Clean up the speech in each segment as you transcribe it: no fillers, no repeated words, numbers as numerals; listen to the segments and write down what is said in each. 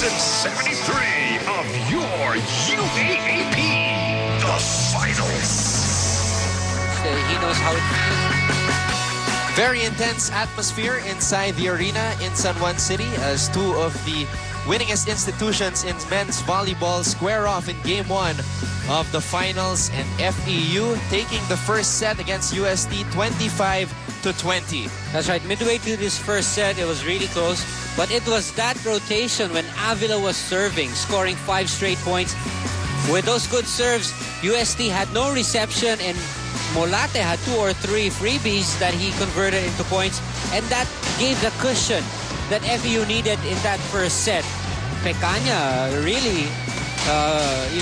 Season 73 of your UAAP, the finals. He knows how it feels. Very intense atmosphere inside the arena in San Juan City as two of the winningest institutions in men's volleyball square off in Game 1 of the finals, and FEU taking the first set against UST 25-20. That's right. Midway through this first set, it was really close. But it was that rotation when Avila was serving, scoring 5 straight points. With those good serves, UST had no reception, and Molate had 2 or 3 freebies that he converted into points. And that gave the cushion that FEU needed in that first set. Pecaña really,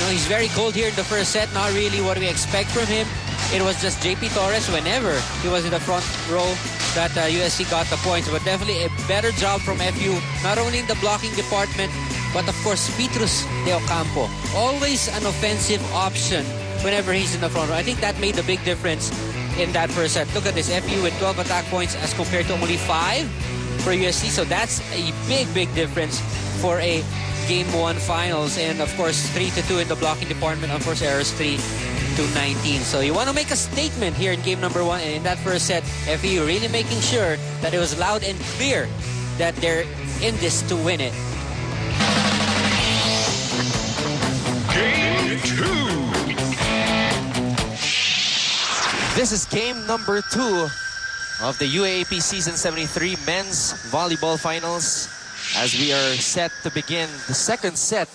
he's very cold here in the first set. Not really what we expect from him. It was just JP Torres whenever he was in the front row that USC got the points. But definitely a better job from FEU, not only in the blocking department, but of course Petrus de Ocampo. Always an offensive option whenever he's in the front row. I think that made a big difference in that first set. Look at this, FEU with 12 attack points as compared to only 5 for USC. So that's a big difference for a Game 1 finals. And of course 3-2 in the blocking department. Of course errors 3-19. So you want to make a statement here in game number 1. And in that first set, FEU really making sure that it was loud and clear that they're in this to win it. Game 2. This is game number 2 of the UAAP Season 73 Men's Volleyball Finals, as we are set to begin the second set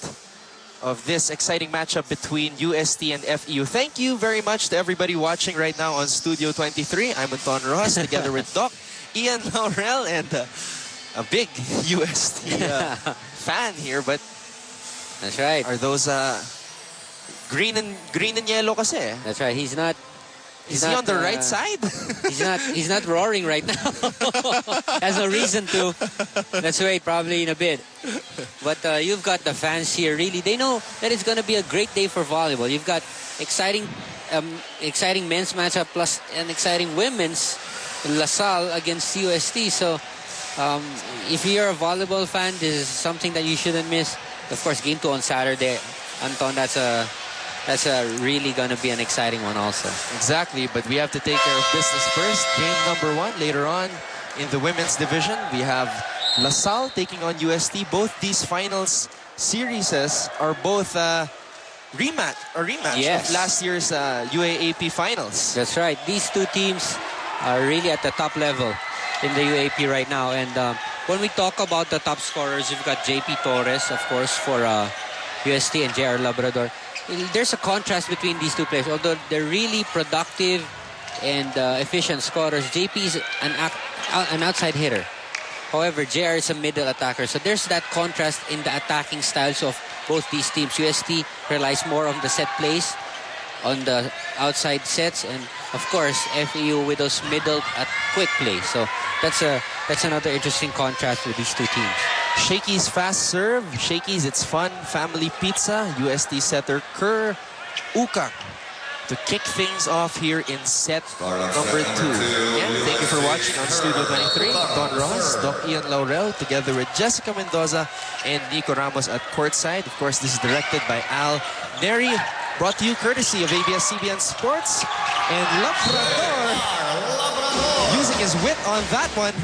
of this exciting matchup between UST and FEU. Thank you very much to everybody watching right now on Studio 23. I'm Anton Rojas together with Doc, Ian Laurel, and a big UST fan here. But that's right. Are those green and yellow kasi? That's right. He's not. Is he on the right side? He's not roaring right now. Has no reason to. Let's wait probably in a bit. But you've got the fans here. Really, they know that it's going to be a great day for volleyball. You've got exciting men's matchup plus an exciting women's LaSalle against UST. So if you're a volleyball fan, this is something that you shouldn't miss. Of course, game 2 on Saturday, Anton. That's really going to be an exciting one also. Exactly, but we have to take care of business first. Game number 1 later on in the women's division. We have LaSalle taking on UST. Both these finals series are both rematch of last year's UAAP finals. That's right. These two teams are really at the top level in the UAAP right now. And when we talk about the top scorers, you've got JP Torres, of course, for UST, and JR Labrador. There's a contrast between these two players. Although they're really productive and efficient scorers, JP is an outside hitter. However, JR is a middle attacker. So there's that contrast in the attacking styles of both these teams. UST relies more on the set plays, on the outside sets, and of course FEU with those middle at quick plays. So that's another interesting contrast with these two teams. Shakey's fast serve. Shakey's It's Fun Family Pizza. UST setter Kerr Ukang to kick things off here in set number 2. Again, thank you for watching on Studio 23. Don Ross, Doc Ian Laurel, together with Jessica Mendoza and Nico Ramos at courtside. Of course, this is directed by Al Neri. Brought to you courtesy of ABS-CBN Sports. And Labrador using his wit on that one.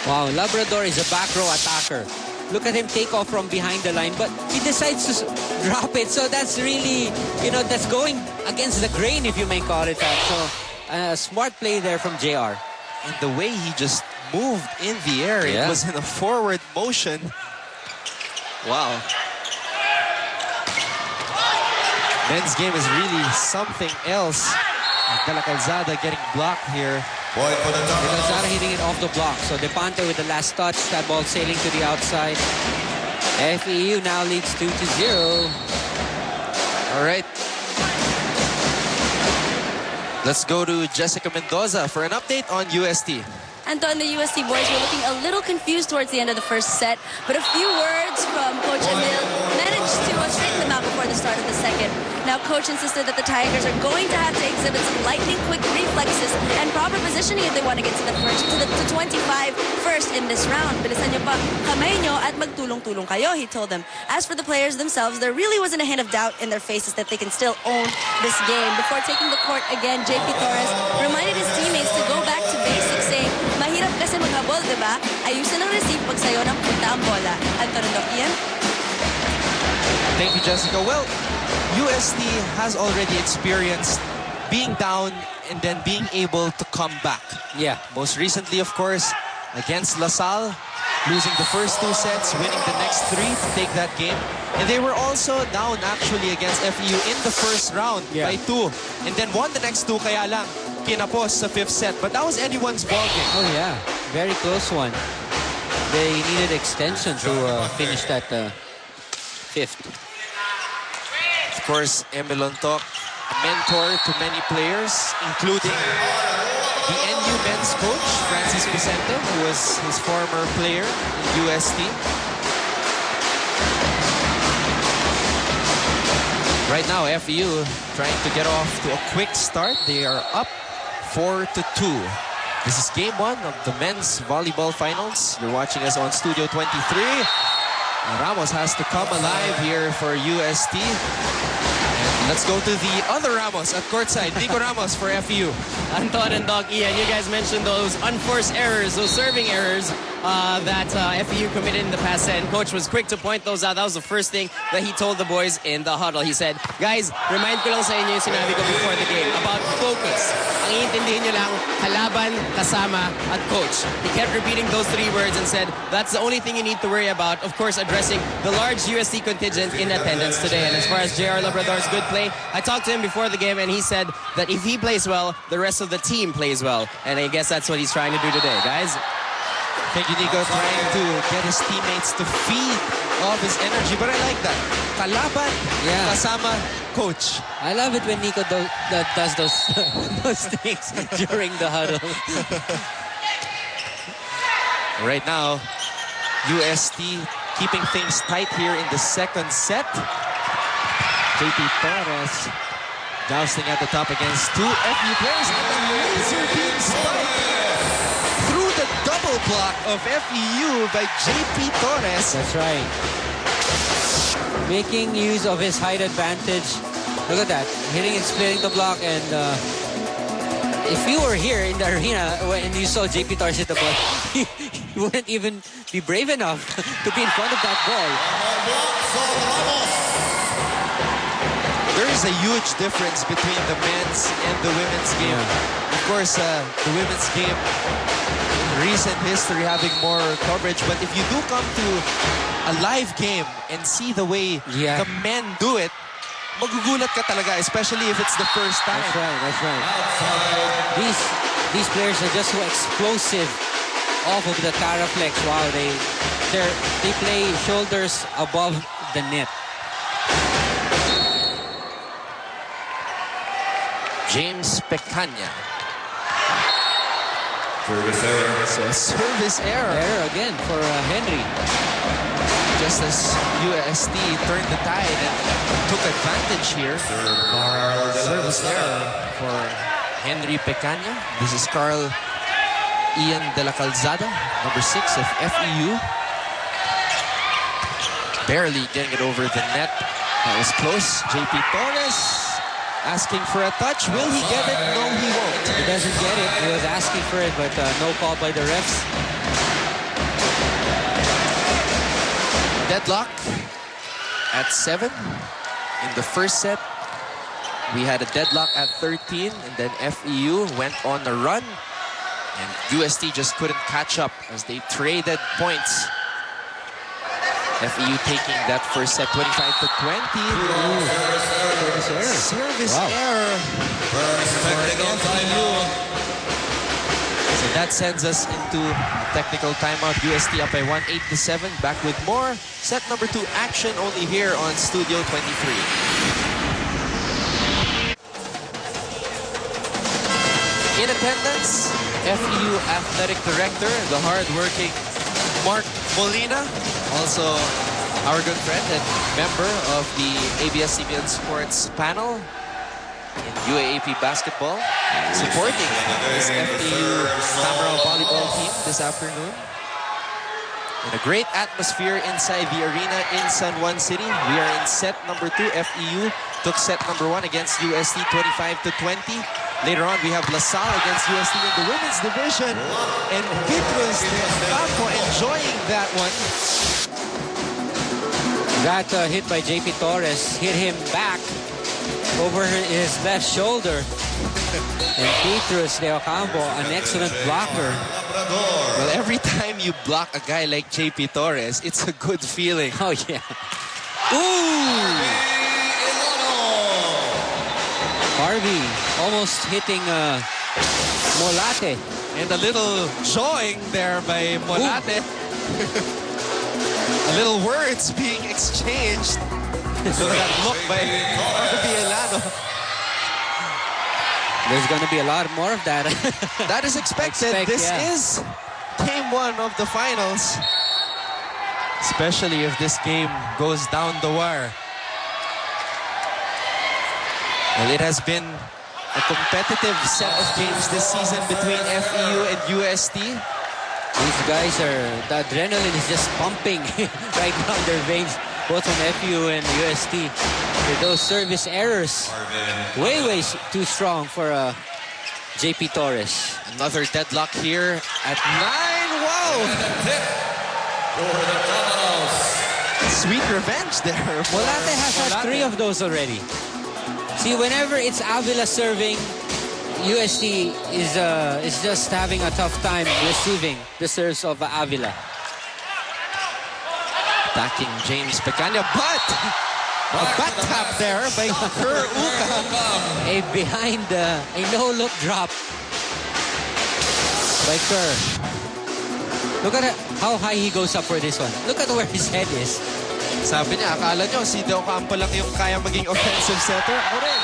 Wow, Labrador is a back row attacker. Look at him take off from behind the line, but he decides to drop it. So that's really, that's going against the grain, if you may call it that. So a smart play there from JR. And the way he just moved in the air, it was in a forward motion. Wow. Men's game is really something else. De La Calzada getting blocked here. De La Calzada hitting it off the block. So Depante with the last touch. That ball sailing to the outside. FEU now leads 2-0. All right. Let's go to Jessica Mendoza for an update on UST. Anton, the UST boys were looking a little confused towards the end of the first set, but a few words from Coach Emil managed to go straighten them out before the start of the second. Now, coach insisted that the Tigers are going to have to exhibit some lightning-quick reflexes and proper positioning if they want to get to the 25 first in this round. Bilisan nyo pa kamay nyo at magtulong-tulong kayo, he told them. As for the players themselves, there really wasn't a hint of doubt in their faces that they can still own this game. Before taking the court again, JP Torres reminded his teammates to go back to basics, saying, mahirap kasi maghabol, diba? Ayusin ang receive pag sayo ng punta ang bola. Anton Doc, Ian? Thank you, Jessica. Well, UST has already experienced being down and then being able to come back. Yeah. Most recently, of course, against LaSalle, losing the first 2 sets, winning the next 3 to take that game. And they were also down actually against FEU in the first round by 2. And then won the next 2, kaya lang kinapos sa 5th set. But that was anyone's ballgame. Oh, yeah. Very close one. They needed extension to finish that 5th. Of course, Emil Lontok, a mentor to many players, including the NU men's coach, Francis Vicente, who was his former player in UST. Right now, FEU trying to get off to a quick start. They are up 4-2. This is game 1 of the men's volleyball finals. You're watching us on Studio 23. Ramos has to come alive here for UST. And let's go to the other Ramos at courtside. Nico Ramos for FEU. Anton and Doc Ian, you guys mentioned those unforced errors, those serving errors that FEU committed in the past set. And coach was quick to point those out. That was the first thing that he told the boys in the huddle. He said, guys, remind ko lang sa inyo yung sinabi ko before the game about focus. Ang iintindihin nyo lang, kalaban, kasama, at coach. He kept repeating those 3 words and said, that's the only thing you need to worry about. Of course, addressing the large UST contingent in attendance today. And as far as JR Labrador's good play, I talked to him before the game and he said that if he plays well, the rest of the team plays well. And I guess that's what he's trying to do today, guys. Thank you, Nico, trying to get his teammates to feed off his energy. But I like that. Kalaban, kasama, coach. I love it when Nico does those, those things during the huddle. Right now, UST keeping things tight here in the second set. JP Torres jousting at the top against 2 FEU players. And the laser beam spike through the double block of FEU by JP Torres. That's right. Making use of his height advantage. Look at that. Hitting and splitting the block. And if you were here in the arena and you saw JP Torres hit the ball, you wouldn't even be brave enough to be in front of that ball. There is a huge difference between the men's and the women's game. Of course, the women's game, in recent history, having more coverage. But if you do come to a live game and see the way the men do it, magugulat ka talaga, especially if it's the first time. That's right, that's right. These players are just so explosive off of the Caraflex. Wow, they play shoulders above the net. James Pecanya. Service error. So service error. Error again for Henry. Just as UST turned the tide and took advantage here. Service error for Henry Pecanya. This is Carl Ian de la Calzada, number 6 of FEU. Barely getting it over the net. That was close. JP Torres asking for a touch. Will he get it? No, he won't. He doesn't get it. He was asking for it, but no call by the refs. Deadlock at 7 in the first set. We had a deadlock at 13, and then FEU went on a run, and UST just couldn't catch up as they traded points. FEU taking that first set 25-20. Service error. So that sends us into technical timeout. UST up by 1-8-7. Back with more set number 2 action only here on Studio 23. In attendance, FEU Athletic Director, the hard-working Mark Molina. Also Our good friend and member of the ABS-CBN Sports panel in UAAP basketball, supporting this FEU Tamaraws volleyball team this afternoon. In a great atmosphere inside the arena in San Juan City. We are in set number 2. FEU took set number 1 against UST 25-20. Later on, we have LaSalle against UST in the women's division. And Petrus Campo enjoying that one. That hit by JP Torres hit him back over his left shoulder. And Petrus de Ocampo, an excellent blocker. Well, every time you block a guy like JP Torres, it's a good feeling. Oh, yeah. Ooh! Harvey almost hitting Molate. And a little jawing there by Molate. A little words being exchanged. So that look by Harvey Elano. There's going to be a lot more of that. That is expected. This is game 1 of the finals. Especially if this game goes down the wire. Well, it has been a competitive set of games this season between FEU and UST. These guys the adrenaline is just pumping right down their veins, both from FEU and UST. With those service errors, way too strong for JP Torres. Another deadlock here at 9. Wow! Sweet revenge there. Molate has had 3 of those already. See, whenever it's Avila serving, UST is just having a tough time receiving the serves of Avila. Attacking James Pecania, but a back tap there by Kerr Uka. A no-look drop by Kerr. Look at how high he goes up for this one. Look at where his head is. Sabi niya, akala nyo si De Ocampo lang yung kaya maging offensive setter. Ako rin.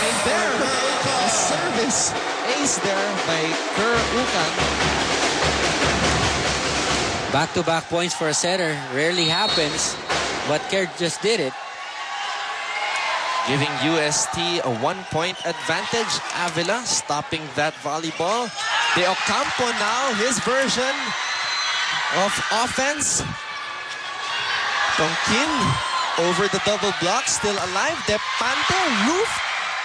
And there, a service ace there by Kerr Uka. Back-to-back points for a setter rarely happens, but Kerr just did it. Giving UST a 1-point advantage. Avila stopping that volleyball. De Ocampo now, his version of offense. Tonkin over the double block, still alive. Depante, roof.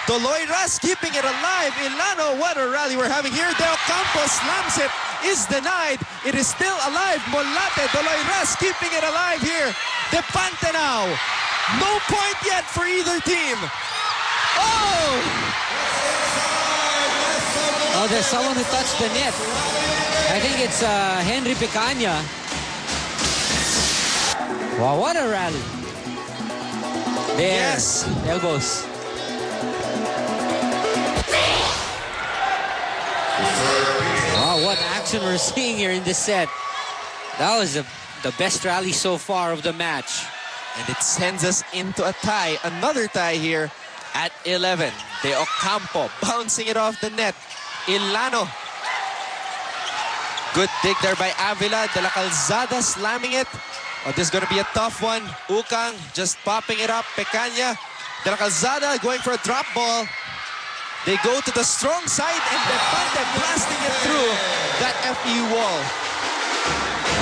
Doloiras keeping it alive. Ilano, what a rally we're having here. De Ocampo slams it, is denied. It is still alive. Molate, Doloiras keeping it alive here. Depante now. No point yet for either team. Oh! Oh, there's someone who touched the net. I think it's Henry Pecania. Wow, what a rally. There. Yes. Elbows. Wow, what action we're seeing here in this set. That was the best rally so far of the match. And it sends us into a tie. Another tie here at 11. De Ocampo bouncing it off the net. Ilano. Good dig there by Avila. De la Calzada slamming it. Oh, this is going to be a tough one. Ukang just popping it up. Pecania. De la Calzada going for a drop ball. They go to the strong side and Depante blasting it through that FEU wall.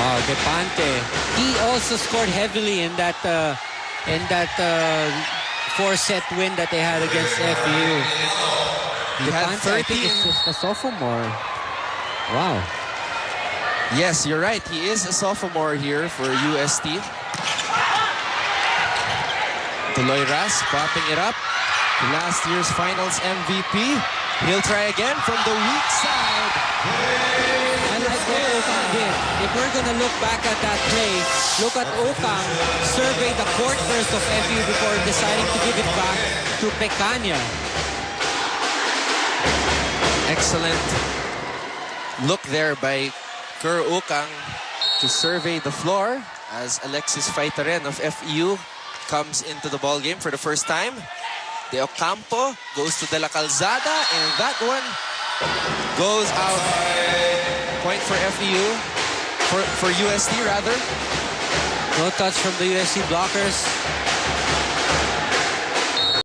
Wow, Depante. He also scored heavily in that 4-set win that they had against FEU. He had Depante, I think 13. it's just a sophomore. Wow. Yes, you're right. He is a sophomore here for UST. Doloiras popping it up. Last year's finals MVP. He'll try again from the weak side. I like what Okang did. If we're gonna look back at that play, look at Okang survey the court first of FEU before deciding to give it back to Pecania. Excellent look there by Kerr Ukang to survey the floor as Alexis Faitaren of FEU comes into the ball game for the first time. De Ocampo goes to De la Calzada, and that one goes out. Point for FEU, for UST rather. No touch from the USC blockers.